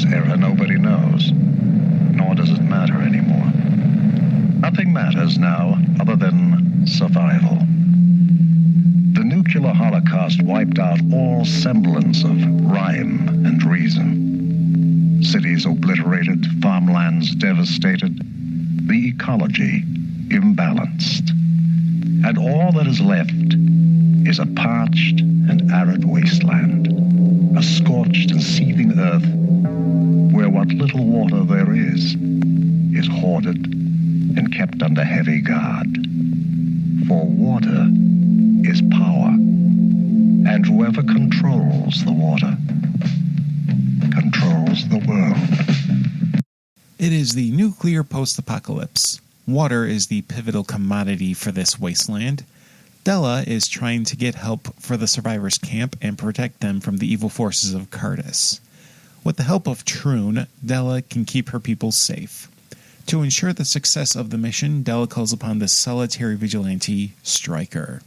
whose era nobody knows, nor does it matter anymore. Nothing matters now other than survival. The nuclear holocaust wiped out all semblance of rhyme and reason. Cities obliterated, farmlands devastated, the ecology imbalanced. And all that is left is a parched and arid wasteland, a scorched and seething earth where what little water there is hoarded and kept under heavy guard. For water is power, and whoever controls the water controls the world. It is the nuclear post-apocalypse. Water is the pivotal commodity for this wasteland. Della is trying to get help for the survivors' camp and protect them from the evil forces of Cardis. With the help of Troon, Della can keep her people safe. To ensure the success of the mission, Della calls upon the solitary vigilante, Stryker.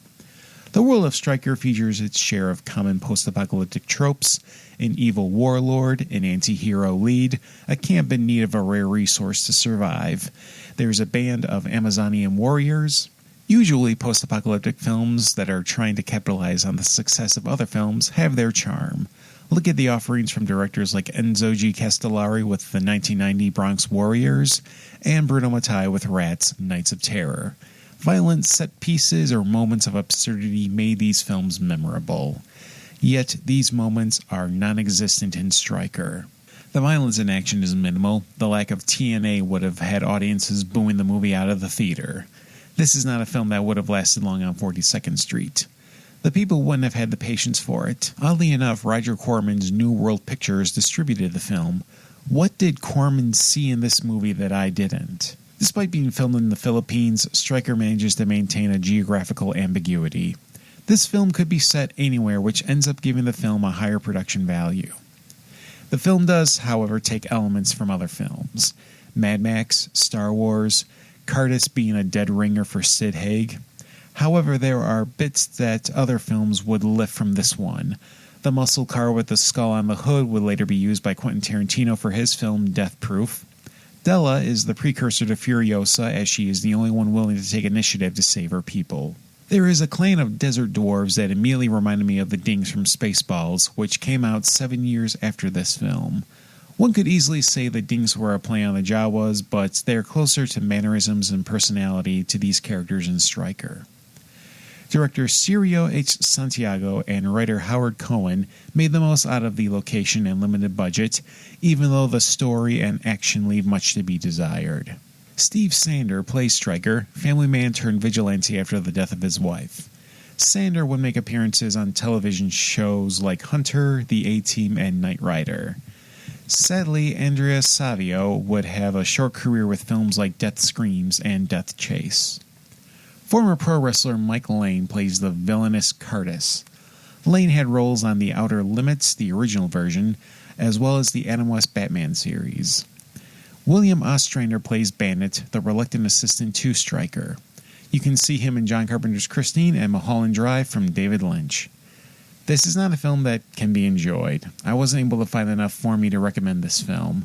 The world of Stryker features its share of common post-apocalyptic tropes: an evil warlord, an anti-hero lead, a camp in need of a rare resource to survive. There's a band of Amazonian warriors. Usually post-apocalyptic films that are trying to capitalize on the success of other films have their charm. Look at the offerings from directors like Enzo G. Castellari with the 1990 Bronx Warriors and Bruno Mattei with Rat's Nights of Terror. Violent set pieces or moments of absurdity made these films memorable. Yet these moments are non-existent in Stryker. The violence in action is minimal. The lack of TNA would have had audiences booing the movie out of the theater. This is not a film that would have lasted long on 42nd Street. The people wouldn't have had the patience for it. Oddly enough, Roger Corman's New World Pictures distributed the film. What did Corman see in this movie that I didn't? Despite being filmed in the Philippines, Stryker manages to maintain a geographical ambiguity. This film could be set anywhere, which ends up giving the film a higher production value. The film does, however, take elements from other films. Mad Max, Star Wars, Cardis being a dead ringer for Sid Haig. However, there are bits that other films would lift from this one. The muscle car with the skull on the hood would later be used by Quentin Tarantino for his film Death Proof. Della is the precursor to Furiosa, as she is the only one willing to take initiative to save her people. There is a clan of desert dwarves that immediately reminded me of the Dings from Spaceballs, which came out 7 years after this film. One could easily say the Dings were a play on the Jawas, but they're closer to mannerisms and personality to these characters in Stryker. Director Cirio H. Santiago and writer Howard Cohen made the most out of the location and limited budget, even though the story and action leave much to be desired. Steve Sander plays Stryker, family man turned vigilante after the death of his wife. Sander would make appearances on television shows like Hunter, The A-Team, and Knight Rider. Sadly, Andrea Savio would have a short career with films like Death Screams and Death Chase. Former pro wrestler Mike Lane plays the villainous Cardis. Lane had roles on The Outer Limits, the original version, as well as the Adam West Batman series. William Ostrander plays Bandit, the reluctant assistant to Stryker. You can see him in John Carpenter's Christine and Mulholland Drive from David Lynch. This is not a film that can be enjoyed. I wasn't able to find enough for me to recommend this film.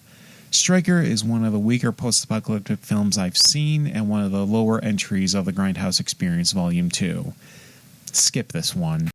Stryker is one of the weaker post-apocalyptic films I've seen and one of the lower entries of the Grindhouse Experience Volume 2. Skip this one.